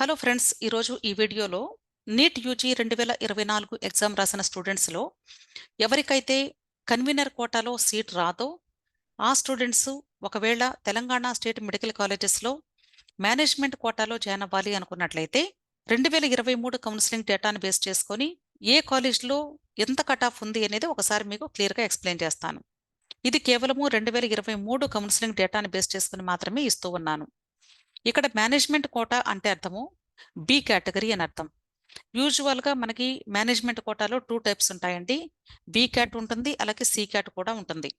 Hello friends, ఈరోజు ఈ వీడియోలో నీట్ యూజీ 2024 ఎగ్జామ్ రాసిన స్టూడెంట్స్లో ఎవరికైతే కన్వీనర్ కోటాలో సీట్ రాదో ఆ స్టూడెంట్స్ ఒకవేళ తెలంగాణ స్టేట్ మెడికల్ కాలేజెస్లో మేనేజ్మెంట్ కోటాలో జాయిన్ అవ్వాలి అనుకున్నట్లయితే 2023 కౌన్సిలింగ్ డేటాను బేస్ చేసుకొని ఏ కాలేజ్లో ఎంత కట్ ఆఫ్ ఉంది అనేది ఒకసారి మీకు క్లియర్గా ఎక్స్ప్లెయిన్ చేస్తాను. ఇది కేవలము 2023 కౌన్సిలింగ్ డేటాను బేస్ చేసుకుని మాత్రమే ఇస్తూ ఉన్నాను. ఇక్కడ మేనేజ్మెంట్ కోటా అంటే అర్థము బి కేటగిరీ అని అర్థం. యూజువల్గా మనకి మేనేజ్మెంట్ కోటాలో 2 టైప్స్ ఉంటాయండి. బి క్యాట్ ఉంటుంది, అలాగే సి క్యాట్ కూడా ఉంటుంది.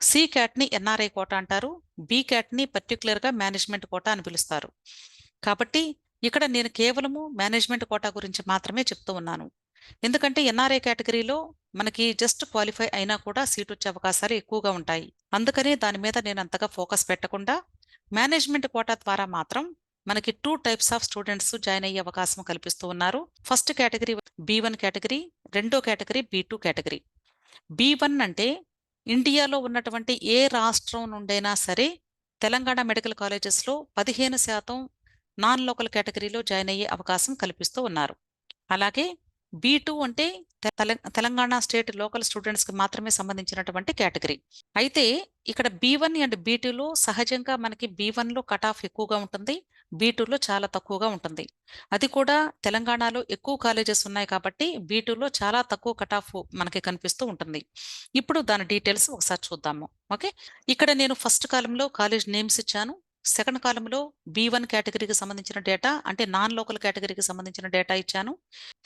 సి క్యాట్ని ఎన్ఆర్ఐ కోటా అంటారు, బి క్యాట్ని పర్టికులర్గా మేనేజ్మెంట్ కోటా అని పిలుస్తారు. కాబట్టి ఇక్కడ నేను కేవలము మేనేజ్మెంట్ కోటా గురించి మాత్రమే చెప్తూ ఉన్నాను. ఎందుకంటే ఎన్ఆర్ఐ కేటగిరీలో మనకి జస్ట్ క్వాలిఫై అయినా కూడా సీట్ వచ్చే అవకాశాలు ఎక్కువగా ఉంటాయి. అందుకనే దాని మీద నేను అంతగా ఫోకస్ పెట్టకుండా మేనేజ్మెంట్ కోటా ద్వారా మాత్రం మనకి 2 టైప్స్ ఆఫ్ స్టూడెంట్స్ జాయిన్ అయ్యే అవకాశం కల్పిస్తూ ఉన్నారు. ఫస్ట్ కేటగిరీ బి1 కేటగిరీ, రెండో కేటగిరీ బి2 కేటగిరీ. బి1 అంటే ఇండియాలో ఉన్నటువంటి ఏ రాష్ట్రం నుండైనా సరే తెలంగాణ మెడికల్ కాలేజెస్లో 15% నాన్ లోకల్ కేటగిరీలో జాయిన్ అయ్యే అవకాశం కల్పిస్తూ ఉన్నారు. అలాగే బి2 అంటే తెలంగాణ స్టేట్ లోకల్ స్టూడెంట్స్కి మాత్రమే సంబంధించినటువంటి కేటగిరీ. అయితే ఇక్కడ బి1 అండ్ బి2లో సహజంగా మనకి బి1లో కట్ ఆఫ్ ఎక్కువగా ఉంటుంది, బి2లో చాలా తక్కువగా ఉంటుంది. అది కూడా తెలంగాణలో ఎక్కువ కాలేజెస్ ఉన్నాయి కాబట్టి బి2లో చాలా తక్కువ కట్ ఆఫ్ మనకి కనిపిస్తూ ఉంటుంది. ఇప్పుడు దాని డీటెయిల్స్ ఒకసారి చూద్దాము. ఓకే, ఇక్కడ నేను ఫస్ట్ కాలంలో కాలేజ్ నేమ్స్ ఇచ్చాను. సెకండ్ కాలంలో బి1 కేటగిరీకి సంబంధించిన డేటా అంటే నాన్ లోకల్ కేటగిరీకి సంబంధించిన డేటా ఇచ్చాను.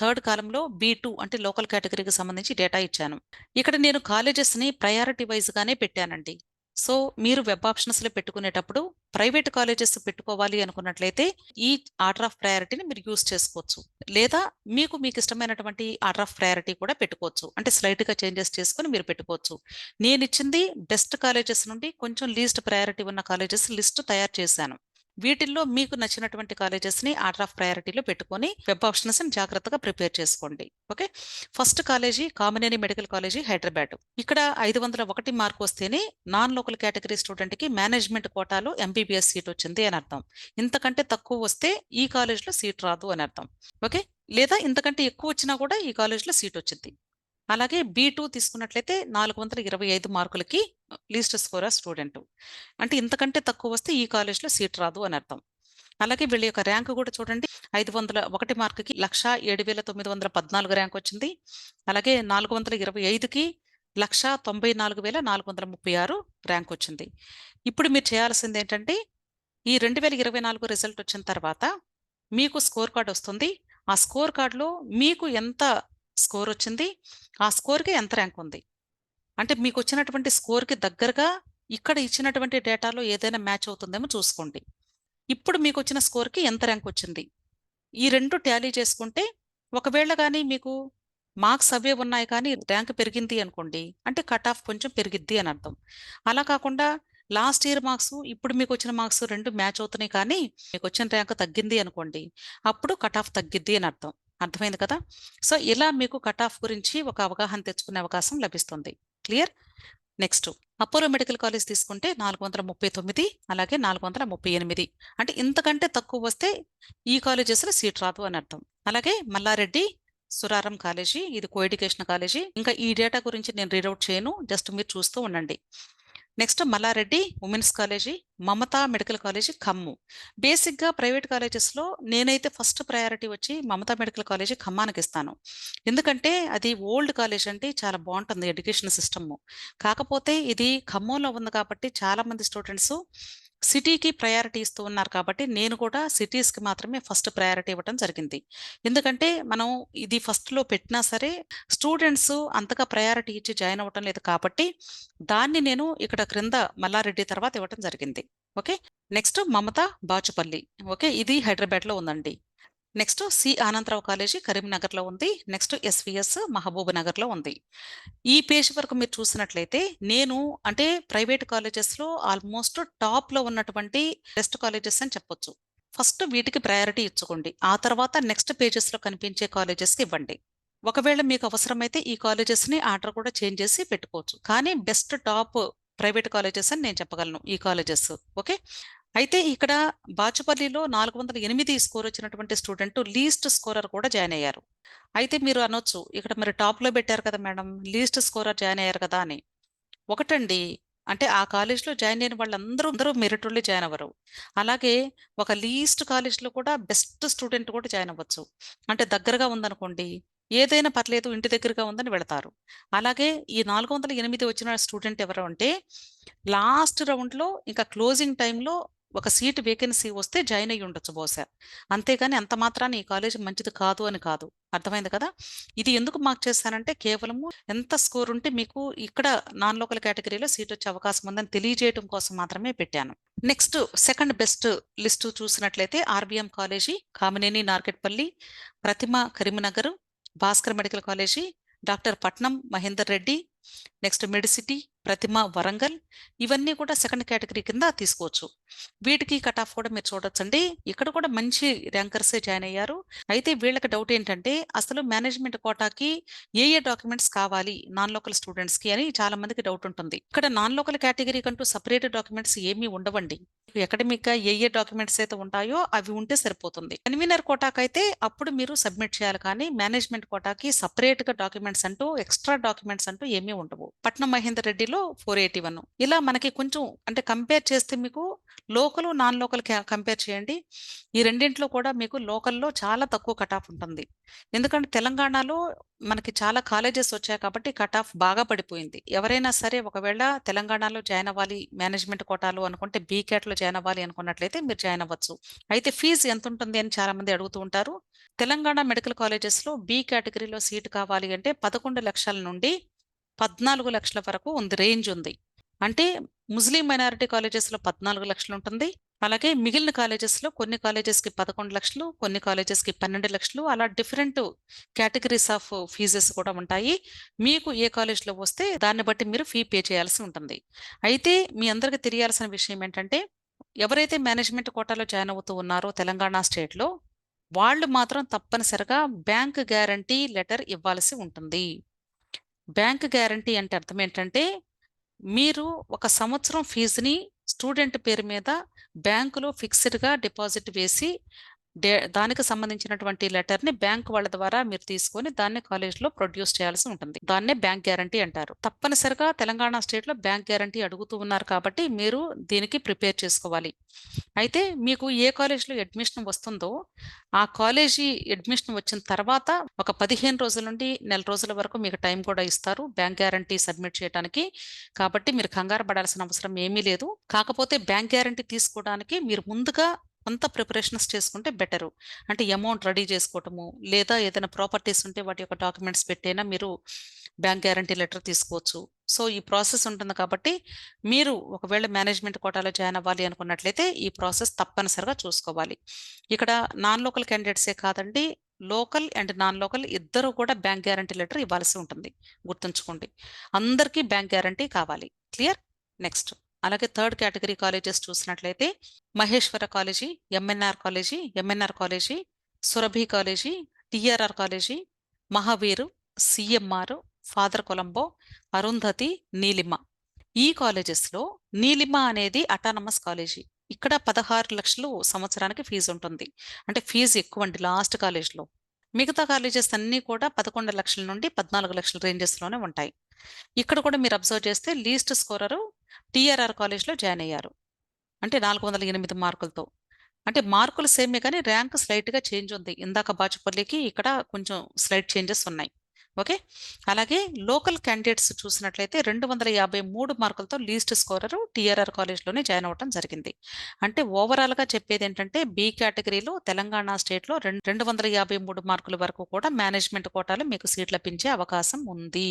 థర్డ్ కాలంలో బి2 అంటే లోకల్ కేటగిరీకి సంబంధించి డేటా ఇచ్చాను. ఇక్కడ నేను కాలేజెస్ని ప్రయారిటీ వైజ్గానే పెట్టానండి. సో మీరు వెబ్ ఆప్షన్స్లో పెట్టుకునేటప్పుడు ప్రైవేట్ కాలేజెస్ పెట్టుకోవాలి అనుకున్నట్లయితే ఈ ఆర్డర్ ఆఫ్ ప్రయారిటీని మీరు యూస్ చేసుకోవచ్చు, లేదా మీకు ఇష్టమైనటువంటి ఆర్డర్ ఆఫ్ ప్రయారిటీ కూడా పెట్టుకోవచ్చు. అంటే స్లైట్గా చేంజెస్ చేసుకొని మీరు పెట్టుకోవచ్చు. నేను ఇచ్చింది బెస్ట్ కాలేజెస్ నుండి కొంచెం లీస్ట్ ప్రయారిటీ ఉన్న కాలేజెస్ లిస్ట్ తయారు చేశాను. వీటిల్లో మీకు నచ్చినటువంటి కాలేజెస్ని ఆర్డర్ ఆఫ్ ప్రయారిటీలో పెట్టుకొని వెబ్ ఆప్షన్స్ని జాగ్రత్తగా ప్రిపేర్ చేసుకోండి. Okay, first college Kamineni medical college Hyderabad. ఇక్కడ 501 మార్కు వస్తేనే నాన్ లోకల్ కేటగిరీ స్టూడెంట్కి మేనేజ్మెంట్ కోటాలో ఎంబీబీఎస్ సీట్ వచ్చింది అని అర్థం. ఇంతకంటే తక్కువ వస్తే ఈ కాలేజ్లో సీట్ రాదు అని అర్థం. ఓకే, లేదా ఇంతకంటే ఎక్కువ వచ్చినా కూడా ఈ కాలేజ్లో సీట్ వచ్చింది. అలాగే బి2 తీసుకున్నట్లయితే 425 మార్కులకి లీస్ట్ స్కోర్ స్టూడెంట్. అంటే ఇంతకంటే తక్కువ వస్తే ఈ కాలేజ్లో సీట్ రాదు అని అర్థం. అలాగే వీళ్ళ యొక్క ర్యాంక్ కూడా చూడండి, 501 మార్కుకి 1,07,914 ర్యాంక్ వచ్చింది. అలాగే 425కి 1,94,436 ర్యాంక్ వచ్చింది. ఇప్పుడు మీరు చేయాల్సింది ఏంటంటే ఈ 2024 రిజల్ట్ వచ్చిన తర్వాత మీకు స్కోర్ కార్డ్ వస్తుంది. ఆ స్కోర్ కార్డులో మీకు ఎంత స్కోర్ వచ్చింది, ఆ స్కోర్కి ఎంత ర్యాంక్ ఉంది, అంటే మీకు వచ్చినటువంటి స్కోర్కి దగ్గరగా ఇక్కడ ఇచ్చినటువంటి డేటాలో ఏదైనా మ్యాచ్ అవుతుందేమో చూసుకోండి. ఇప్పుడు మీకు వచ్చిన స్కోర్కి ఎంత ర్యాంక్ వచ్చింది, ఈ రెండు టాలీ చేసుకుంటే ఒకవేళ కానీ మీకు మార్క్స్ అవే ఉన్నాయి కానీ ర్యాంక్ పెరిగింది అనుకోండి, అంటే కట్ ఆఫ్ కొంచెం పెరిగిద్ది అని అర్థం. అలా కాకుండా లాస్ట్ ఇయర్ మార్క్స్ ఇప్పుడు మీకు వచ్చిన మార్క్స్ రెండు మ్యాచ్ అవుతున్నాయి కానీ మీకు వచ్చిన ర్యాంక్ తగ్గింది అనుకోండి, అప్పుడు కట్ ఆఫ్ తగ్గిద్ది అని అర్థం. అర్థమైంది కదా? సో ఇలా మీకు కట్ ఆఫ్ గురించి ఒక అవగాహన తెచ్చుకునే అవకాశం లభిస్తుంది. Clear? Next Apollo medical college తీసుకుంటే 439, అలాగే 438. అంటే ఇంతకంటే తక్కువ వస్తే ఈ కాలేజెస్లో సీట్ రాదు అని అర్థం. అలాగే మల్లారెడ్డి సురారం కాలేజీ, ఇది కో ఎడ్యుకేషన్ కాలేజీ. ఇంకా ఈ డేటా గురించి నేను రీడౌట్ చేయను, జస్ట్ మీరు చూస్తూ ఉండండి. Next Mallareddy women's college, Mamata medical college Khammam. బేసిక్గా ప్రైవేట్ కాలేజెస్లో నేనైతే ఫస్ట్ ప్రయారిటీ వచ్చి మమతా మెడికల్ కాలేజీ ఖమ్మానికి ఇస్తాను. ఎందుకంటే అది ఓల్డ్ కాలేజ్ అండి, చాలా బాగుంటుంది ఎడ్యుకేషన్ సిస్టమ్. కాకపోతే ఇది ఖమ్మంలో ఉంది కాబట్టి చాలామంది స్టూడెంట్స్ సిటీకి ప్రయారిటీ ఇస్తూ ఉన్నారు కాబట్టి నేను కూడా సిటీస్కి మాత్రమే ఫస్ట్ ప్రయారిటీ ఇవ్వడం జరిగింది. ఎందుకంటే మనం ఇది ఫస్ట్లో పెట్టినా సరే స్టూడెంట్స్ అంతగా ప్రయారిటీ ఇచ్చి జాయిన్ అవ్వటం లేదు కాబట్టి దాన్ని నేను ఇక్కడ క్రింద మల్లారెడ్డి తర్వాత ఇవ్వటం జరిగింది. Okay, next Mamata Bachupally. Okay, ఇది హైదరాబాద్లో ఉందండి. నెక్స్ట్ సి ఆనందరావు కాలేజీ కరీంనగర్లో ఉంది. నెక్స్ట్ ఎస్విఎస్ మహబూబ్ నగర్లో ఉంది. ఈ పేజ్ వరకు మీరు చూసినట్లయితే నేను అంటే ప్రైవేట్ కాలేజెస్లో ఆల్మోస్ట్ టాప్లో ఉన్నటువంటి బెస్ట్ కాలేజెస్ అని చెప్పొచ్చు. ఫస్ట్ వీటికి ప్రయారిటీ ఇచ్చుకోండి, ఆ తర్వాత నెక్స్ట్ పేజెస్లో కనిపించే కాలేజెస్కి ఇవ్వండి. ఒకవేళ మీకు అవసరమైతే ఈ కాలేజెస్ని ఆర్డర్ కూడా చేంజ్ చేసి పెట్టుకోవచ్చు, కానీ బెస్ట్ టాప్ ప్రైవేట్ కాలేజెస్ అని నేను చెప్పగలను ఈ కాలేజెస్. ఓకే, అయితే ఇక్కడ బాచుపల్లిలో 408 స్కోర్ వచ్చినటువంటి స్టూడెంట్ లీస్ట్ స్కోరర్ కూడా జాయిన్ అయ్యారు. అయితే మీరు అనొచ్చు, ఇక్కడ మరి టాప్‌లో పెట్టారు కదా మేడం! లీస్ట్ స్కోరర్ జాయిన్ అయ్యారు కదా అని. ఒకటండి, అంటే ఆ కాలేజ్‌లో జాయిన్ అయిన వాళ్ళందరూ మెరిటోళ్ళే జాయిన్ అవ్వరు. అలాగే ఒక లీస్ట్ కాలేజ్‌లో కూడా బెస్ట్ స్టూడెంట్ కూడా జాయిన్ అవ్వచ్చు. అంటే దగ్గరగా ఉందనుకోండి, ఏదైనా పర్లేదు ఇంటి దగ్గరగా ఉందని వెళతారు. అలాగే ఈ 408 వచ్చిన స్టూడెంట్ ఎవరు అంటే, లాస్ట్ రౌండ్‌లో ఇంకా క్లోజింగ్ టైమ్‌లో ఒక సీట్ వేకెన్సీ వస్తే జాయిన్ అయ్యి ఉండొచ్చు బహుశా. అంతేగాని అంత మాత్రాన ఈ కాలేజ్ మంచిది కాదు అని కాదు. అర్థమైంది కదా! ఇది ఎందుకు మార్క్ చేశానంటే కేవలము ఎంత స్కోర్ ఉంటే మీకు ఇక్కడ నాన్ లోకల్ కేటగిరీలో సీట్ వచ్చే అవకాశం ఉందని తెలియజేయడం కోసం మాత్రమే పెట్టాను. నెక్స్ట్ సెకండ్ బెస్ట్ లిస్ట్ చూసినట్లయితే RBM college, Kamineni Narketpally, Pratima Karimnagar, Bhaskar medical college, doctor Patnam Mahender Reddy, next medicity, Pratima Warangal, ఇవన్నీ కూడా సెకండ్ కేటగిరీ కింద తీసుకోవచ్చు. వీటికి కట్ ఆఫ్ కూడా మీరు చూడొచ్చండి. ఇక్కడ కూడా మంచి ర్యాంకర్సే జాయిన్ అయ్యారు. అయితే వీళ్ళకి డౌట్ ఏంటంటే అసలు మేనేజ్మెంట్ కోటాకి ఏ డాక్యుమెంట్స్ కావాలి నాన్ లోకల్ స్టూడెంట్స్‌కి అని చాలా మందికి డౌట్ ఉంటుంది. ఇక్కడ నాన్ లోకల్ కేటగిరీ కంటూ సెపరేట్ డాక్యుమెంట్స్ ఏమీ ఉండవండి. అకాడమిక్‌గా ఏ డాక్యుమెంట్స్ అయితే ఉంటాయో అవి ఉంటే సరిపోతుంది. కన్వీనర్ కోటాకైతే అప్పుడు మీరు సబ్మిట్ చేయాలి కానీ మేనేజ్మెంట్ కోటాకి సెపరేట్‌గా డాక్యుమెంట్స్ అంటూ ఎక్స్‌ట్రా డాక్యుమెంట్స్ అంటూ ఏమీ ఉండవు. పట్నం మహేందర్ రెడ్డిలో 481. ఇలా మనకి కొంచెం అంటే కంపేర్ చేస్తే మీకు లోకల్, నాన్ లోకల్ కంపేర్ చేయండి. ఈ రెండింట్లో కూడా మీకు లోకల్‌లో చాలా తక్కువ కట్ ఆఫ్ ఉంటుంది. ఎందుకంటే తెలంగాణలో మనకి చాలా కాలేజెస్ వచ్చాయి కాబట్టి కట్ ఆఫ్ బాగా పడిపోయింది. ఎవరైనా సరే ఒకవేళ తెలంగాణలో జాయిన్ అవ్వాలి మేనేజ్మెంట్ కోటాలో అనుకుంటే బీకేట్‌లో జాయిన్ అవ్వాలి అనుకున్నట్లయితే మీరు జాయిన్ అవ్వచ్చు. అయితే ఫీజు ఎంతుంటుంది అని చాలా మంది అడుగుతూ ఉంటారు. తెలంగాణ మెడికల్ కాలేజెస్‌లో బి కేటగిరీలో సీట్ కావాలి అంటే 11,00,000 నుండి 14,00,000 వరకు ఉంది, రేంజ్ ఉంది. అంటే ముస్లిం మైనారిటీ కాలేజెస్‌లో 14,00,000 ఉంటుంది. అలాగే మిగిలిన కాలేజెస్‌లో కొన్ని కాలేజెస్‌కి 11,00,000, కొన్ని కాలేజెస్‌కి 12,00,000 అలా డిఫరెంట్ కేటగరీస్ ఆఫ్ ఫీజెస్ కూడా ఉంటాయి. మీకు ఏ కాలేజ్‌లో వస్తే దాన్ని బట్టి మీరు ఫీ పే చేయాల్సి ఉంటుంది. అయితే మీ అందరికి తెలియాల్సిన విషయం ఏంటంటే, ఎవరైతే మేనేజ్మెంట్ కోటాలో జాయిన్ అవుతూ ఉన్నారో తెలంగాణ స్టేట్‌లో, వాళ్ళు మాత్రం తప్పనిసరిగా బ్యాంక్ గ్యారంటీ లెటర్ ఇవ్వాల్సి ఉంటుంది. బ్యాంక్ గ్యారంటీ అంటే అర్థం ఏంటంటే, మీరు ఒక సంవత్సరం ఫీజుని స్టూడెంట్ పేరు మీద బ్యాంకులో ఫిక్స్‌డ్‌గా డిపాజిట్ వేసి, దానికి సంబంధించినటువంటి లెటర్‌ని బ్యాంక్ వాళ్ళ ద్వారా మీరు తీసుకొని దాన్ని కాలేజ్‌లో ప్రొడ్యూస్ చేయాల్సి ఉంటుంది. దాన్నే బ్యాంక్ గ్యారంటీ అంటారు. తప్పనిసరిగా తెలంగాణ స్టేట్‌లో బ్యాంక్ గ్యారంటీ అడుగుతూ ఉన్నారు కాబట్టి మీరు దీనికి ప్రిపేర్ చేసుకోవాలి. అయితే మీకు ఏ కాలేజ్‌లో అడ్మిషన్ వస్తుందో, ఆ కాలేజీ అడ్మిషన్ వచ్చిన తర్వాత ఒక 15 రోజుల నుండి నెల రోజుల వరకు మీకు టైం కూడా ఇస్తారు బ్యాంక్ గ్యారంటీ సబ్మిట్ చేయడానికి. కాబట్టి మీరు కంగారు పడాల్సిన అవసరం ఏమీ లేదు. కాకపోతే బ్యాంక్ గ్యారంటీ తీసుకోవడానికి మీరు ముందుగా కొంత ప్రిపరేషన్స్ చేసుకుంటే బెటరు. అంటే అమౌంట్ రెడీ చేసుకోవటము, లేదా ఏదైనా ప్రాపర్టీస్ ఉంటే వాటి యొక్క డాక్యుమెంట్స్ పెట్టైనా మీరు బ్యాంక్ గ్యారంటీ లెటర్ తీసుకోవచ్చు. సో, ఈ ప్రాసెస్ ఉంటుంది కాబట్టి మీరు ఒకవేళ మేనేజ్మెంట్ కోటాలో జాయిన్ అవ్వాలి అనుకున్నట్లయితే ఈ ప్రాసెస్ తప్పనిసరిగా చూసుకోవాలి. ఇక్కడ నాన్ లోకల్ క్యాండిడేట్సే కాదండి, లోకల్ అండ్ నాన్ లోకల్ ఇద్దరు కూడా బ్యాంక్ గ్యారంటీ లెటర్ ఇవ్వాల్సి ఉంటుంది. గుర్తుంచుకోండి. అందరికీ బ్యాంక్ గ్యారంటీ కావాలి. క్లియర్? నెక్స్ట్. అలాగే థర్డ్ కేటగిరీ కాలేజెస్ చూసినట్లయితే Maheshwara college, MNR college, Surabhi college, TRR college, Mahaveer, CMR, father Colombo, Arundhati, Neelima. ఈ కాలేజెస్‌లో నీలిమ అనేది అటానమస్ కాలేజీ. ఇక్కడ 16,00,000 సంవత్సరానికి ఫీజు ఉంటుంది. అంటే ఫీజు ఎక్కువండి లాస్ట్ కాలేజ్‌లో. మిగతా కాలేజెస్ అన్నీ కూడా 11,00,000 నుండి 14,00,000 రేంజెస్‌లోనే ఉంటాయి. ఇక్కడ కూడా మీరు అబ్జర్వ్ చేస్తే లీస్ట్ స్కోరరు టీఆర్ఆర్ కాలేజ్‌లో జాయిన్ అయ్యారు. అంటే 408 మార్కులతో. అంటే మార్కులు సేమే కానీ ర్యాంక్ స్లైట్‌గా చేంజ్ ఉంది. ఇందాక బాచుపల్లికి ఇక్కడ కొంచెం స్లైట్ చేంజెస్ ఉన్నాయి. ఓకే. అలాగే లోకల్ క్యాండిడేట్స్ చూసినట్లయితే 253 మార్కులతో లీస్ట్ స్కోరరు టీఆర్ఆర్ కాలేజ్‌లోనే జాయిన్ అవ్వటం జరిగింది. అంటే ఓవరాల్‌గా చెప్పేదేంటంటే బి కేటగిరీలో తెలంగాణ స్టేట్‌లో 253 మార్కుల వరకు కూడా మేనేజ్మెంట్ కోటాలో మీకు సీట్ లభించే అవకాశం ఉంది.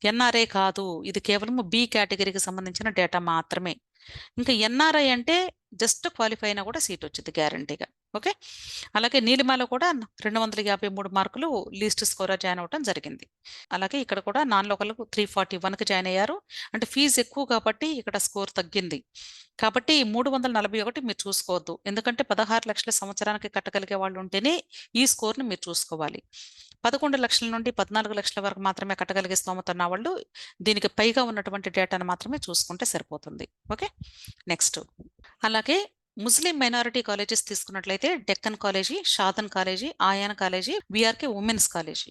ఎన్ఆర్ఐ కాదు. ఇది కేవలం బి కేటగిరీకి సంబంధించిన డేటా మాత్రమే. ఇంకా ఎన్ఆర్ఐ అంటే జస్ట్ క్వాలిఫై అయినా కూడా సీట్ వచ్చింది గ్యారంటీగా. ఓకే. అలాగే నీలిమలో కూడా 253 మార్కులు లీస్ట్ స్కోరర్ జాయిన్ అవ్వటం జరిగింది. అలాగే ఇక్కడ కూడా నాన్ లోకల్‌కు 341కి జాయిన్ అయ్యారు. అంటే ఫీజు ఎక్కువ కాబట్టి ఇక్కడ స్కోర్ తగ్గింది. కాబట్టి 341 మీరు చూసుకోవద్దు. ఎందుకంటే 16,00,000 సంవత్సరానికి కట్టగలిగే వాళ్ళు ఉంటేనే ఈ స్కోర్‌ని మీరు చూసుకోవాలి. 11,00,000 నుండి 14,00,000 వరకు మాత్రమే కట్టగలిగే స్తోమత ఉన్నవాళ్ళు దీనికి పైగా ఉన్నటువంటి డేటాను మాత్రమే చూసుకుంటే సరిపోతుంది. ఓకే. నెక్స్ట్. అలాగే ముస్లిం మైనారిటీ కాలేజెస్ తీసుకున్నట్లయితే Deccan college, Shadan college, Ayaan college, VRK women's college.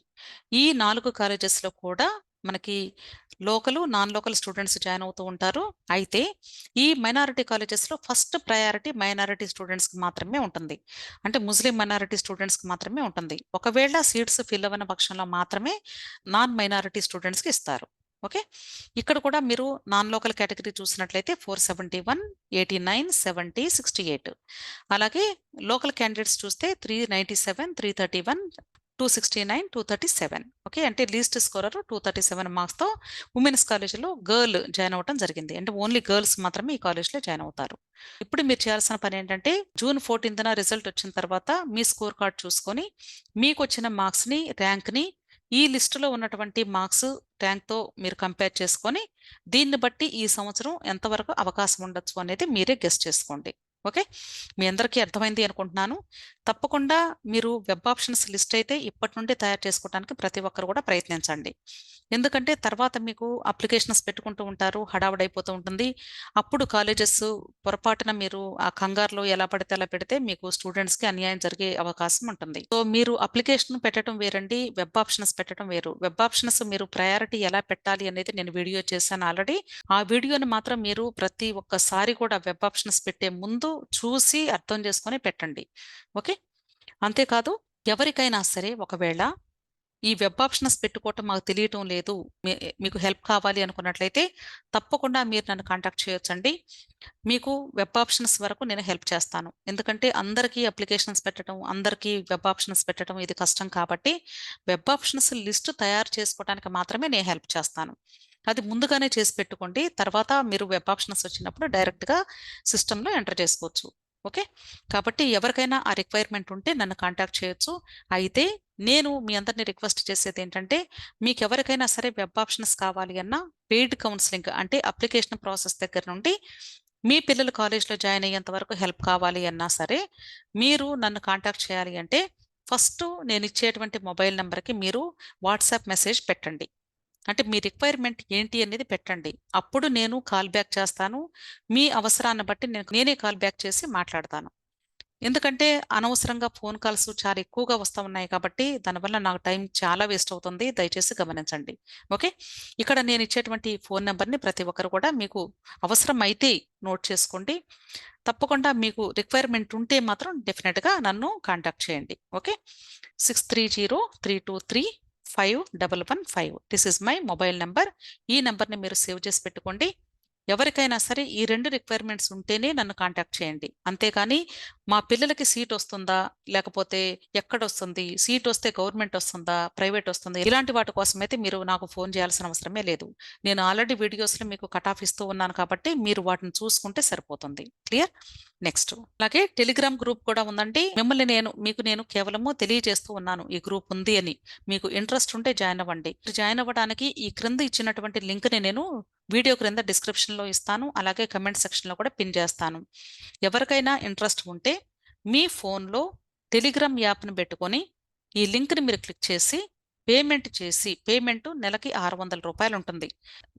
ఈ 4 కాలేజెస్‌లో కూడా మనకి local, non local students join అవుతూ ఉంటారు. అయితే ఈ మైనారిటీ కాలేజెస్‌లో ఫస్ట్ ప్రయారిటీ మైనారిటీ స్టూడెంట్స్‌కి మాత్రమే ఉంటుంది. అంటే ముస్లిం మైనారిటీ స్టూడెంట్స్‌కి మాత్రమే ఉంటుంది. ఒకవేళ సీట్స్ ఫిల్ అవ్వని పక్షంలో మాత్రమే నాన్ మైనారిటీ స్టూడెంట్స్‌కి ఇస్తారు. ఓకే. ఇక్కడ కూడా మీరు నాన్ లోకల్ కేటగిరీ చూసినట్లయితే 471, 89, 70, 68. అలాగే లోకల్ క్యాండిడేట్స్ చూస్తే 397, 331, 269, 237. ఓకే. అంటే లీస్ట్ స్కోరర్ 237 మార్క్స్‌తో ఉమెన్స్ కాలేజీలో గర్ల్ జాయిన్ అవ్వడం జరిగింది. అంటే ఓన్లీ గర్ల్స్ మాత్రమే ఈ కాలేజ్‌లో జాయిన్ అవుతారు. ఇప్పుడు మీరు చేయాల్సిన పని ఏంటంటే జూన్ 14న రిజల్ట్ వచ్చిన తర్వాత మీ స్కోర్ కార్డ్ చూసుకొని మీకొచ్చిన మార్క్స్‌ని, ర్యాంక్‌ని ఈ లిస్టులో ఉన్నటువంటి మార్క్స్, ర్యాంక్‌తో మీరు కంపేర్ చేసుకొని దీన్ని బట్టి ఈ సంవత్సరం ఎంతవరకు అవకాశం ఉండొచ్చు అనేది మీరే గెస్ చేసుకోండి. ఓకే. మీ అందరికీ అర్థమైంది అనుకుంటున్నాను. తప్పకుండా మీరు వెబ్ ఆప్షన్స్ లిస్ట్ అయితే ఇప్పటి నుండే తయారు చేసుకోవడానికి ప్రతి ఒక్కరు కూడా ప్రయత్నించండి. ఎందుకంటే తర్వాత మీకు అప్లికేషన్స్ పెట్టుకుంటూ ఉంటారు. హడావుడైపోతూ ఉంటుంది. అప్పుడు కాలేజెస్ పొరపాటున మీరు ఆ కంగారులో ఎలా పడితే అలా పెడితే మీకు స్టూడెంట్స్‌కి అన్యాయం జరిగే అవకాశం ఉంటుంది. సో, మీరు అప్లికేషన్ పెట్టడం వేరండి. వెబ్ ఆప్షన్స్ పెట్టడం వేరు. వెబ్ ఆప్షన్స్ మీరు ప్రయారిటీ ఎలా పెట్టాలి అనేది నేను వీడియో చేశాను ఆల్రెడీ. ఆ వీడియోని మాత్రం మీరు ప్రతి ఒక్కసారి కూడా వెబ్ ఆప్షన్స్ పెట్టే ముందు చూసి అర్థం చేసుకొని పెట్టండి. ఓకే. అంతేకాదు ఎవరికైనా సరే ఒకవేళ ఈ వెబ్ ఆప్షన్స్ పెట్టుకోవటం మాకు తెలియటం లేదు. మీకు హెల్ప్ కావాలి అనుకున్నట్లయితే తప్పకుండా మీరు నన్ను కాంటాక్ట్ చేయొచ్చండి. మీకు వెబ్ ఆప్షన్స్ వరకు నేను హెల్ప్ చేస్తాను. ఎందుకంటే అందరికీ అప్లికేషన్స్ పెట్టడం, అందరికీ వెబ్ ఆప్షన్స్ పెట్టడం ఇది కష్టం కాబట్టి వెబ్ ఆప్షన్స్ లిస్ట్ తయారు చేసుకోవడానికి మాత్రమే నేను హెల్ప్ చేస్తాను. అది ముందుగానే చేసి పెట్టుకోండి. తర్వాత మీరు వెబ్ ఆప్షన్స్ వచ్చినప్పుడు డైరెక్ట్‌గా సిస్టమ్‌లో ఎంటర్ చేసుకోవచ్చు. ఓకే. కాబట్టి ఎవరికైనా ఆ రిక్వైర్మెంట్ ఉంటే నన్ను కాంటాక్ట్ చేయొచ్చు. అయితే నేను మీ అందరిని రిక్వెస్ట్ చేసేదేంటంటే, మీకెవరికైనా సరే వెబ్ ఆప్షన్స్ కావాలి అన్నా, పెయిడ్ కౌన్సెలింగ్ అంటే అప్లికేషన్ ప్రాసెస్ దగ్గర నుండి మీ పిల్లలు కాలేజ్‌లో జాయిన్ అయ్యేంత వరకు హెల్ప్ కావాలి అన్నా సరే, మీరు నన్ను కాంటాక్ట్ చేయాలి అంటే, ఫస్టు నేనిచ్చేటువంటి మొబైల్ నంబర్‌కి మీరు వాట్సాప్ మెసేజ్ పెట్టండి. అంటే మీ రిక్వైర్మెంట్ ఏంటి అనేది పెట్టండి. అప్పుడు నేను కాల్ బ్యాక్ చేస్తాను. మీ అవసరాన్ని బట్టి నేనే కాల్ బ్యాక్ చేసి మాట్లాడతాను. ఎందుకంటే అనవసరంగా ఫోన్ కాల్స్ చాలా ఎక్కువగా వస్తా ఉన్నాయి కాబట్టి దానివల్ల నాకు టైం చాలా వేస్ట్ అవుతుంది. దయచేసి గమనించండి. ఓకే. ఇక్కడ నేను ఇచ్చేటువంటి ఫోన్ నంబర్‌ని ప్రతి ఒక్కరు కూడా మీకు అవసరమైతే నోట్ చేసుకోండి. తప్పకుండా మీకు రిక్వైర్మెంట్ ఉంటే మాత్రం డెఫినిట్‌గా నన్ను కాంటాక్ట్ చేయండి. Okay. 63032515. This is my mobile number. ఈ నంబర్‌ని మీరు సేవ్ చేసి పెట్టుకోండి. ఎవరికైనా సరే ఈ 2 రిక్వైర్మెంట్స్ ఉంటేనే నన్ను కాంటాక్ట్ చేయండి. అంతేగాని మా పిల్లలకి సీట్ వస్తుందా? లేకపోతే ఎక్కడొస్తుంది? సీట్ వస్తే గవర్నమెంట్ వస్తుందా? ప్రైవేట్ వస్తుందా? ఇలాంటి వాటి కోసమైతే మీరు నాకు ఫోన్ చేయాల్సిన అవసరమే లేదు. నేను ఆల్రెడీ వీడియోస్‌లో మీకు కట్ ఆఫ్ ఇస్తూ ఉన్నాను కాబట్టి మీరు వాటిని చూసుకుంటే సరిపోతుంది. క్లియర్? నెక్స్ట్. అలాగే టెలిగ్రామ్ గ్రూప్ కూడా ఉందండి. మీకు నేను కేవలము తెలియజేస్తూ ఉన్నాను. ఈ గ్రూప్ ఉంది అని. మీకు ఇంట్రెస్ట్ ఉంటే జాయిన్ అవ్వండి. జాయిన్ అవ్వడానికి ఈ క్రింద ఇచ్చినటువంటి లింక్‌ని నేను వీడియో క్రింద డిస్క్రిప్షన్‌లో ఇస్తాను. అలాగే కామెంట్ సెక్షన్‌లో కూడా పిన్ చేస్తాను. ఎవరికైనా ఇంట్రెస్ట్ ఉంటే మీ ఫోన్‌లో టెలిగ్రామ్ యాప్‌ని పెట్టుకొని ఈ లింక్‌ని మీరు క్లిక్ చేసి పేమెంట్ నెలకి రూ. 600 ఉంటుంది.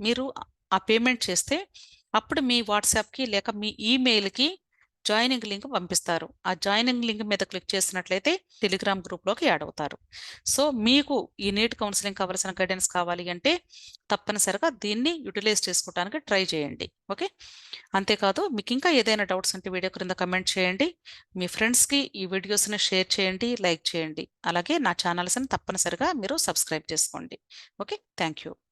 మీరు ఆ పేమెంట్ చేస్తే అప్పుడు మీ వాట్సాప్‌కి లేక మీ ఈమెయిల్‌కి జాయినింగ్ లింక్ పంపిస్తారు. ఆ జాయినింగ్ లింక్ మీద క్లిక్ చేసినట్లయితే టెలిగ్రామ్ గ్రూప్‌లోకి యాడ్ అవుతారు. సో, మీకు ఈ నీట్ కౌన్సెలింగ్ కావాల్సిన గైడెన్స్ కావాలి అంటే తప్పనిసరిగా దీన్ని యుటిలైజ్ చేసుకోవడానికి ట్రై చేయండి. ఓకే. అంతేకాదు మీకింకా ఏదైనా డౌట్స్ ఉంటే వీడియో క్రింద కమెంట్ చేయండి. మీ ఫ్రెండ్స్‌కి ఈ వీడియోస్‌ని షేర్ చేయండి, లైక్ చేయండి. అలాగే నా ఛానల్స్‌ని తప్పనిసరిగా మీరు సబ్స్క్రైబ్ చేసుకోండి. ఓకే. Thank you.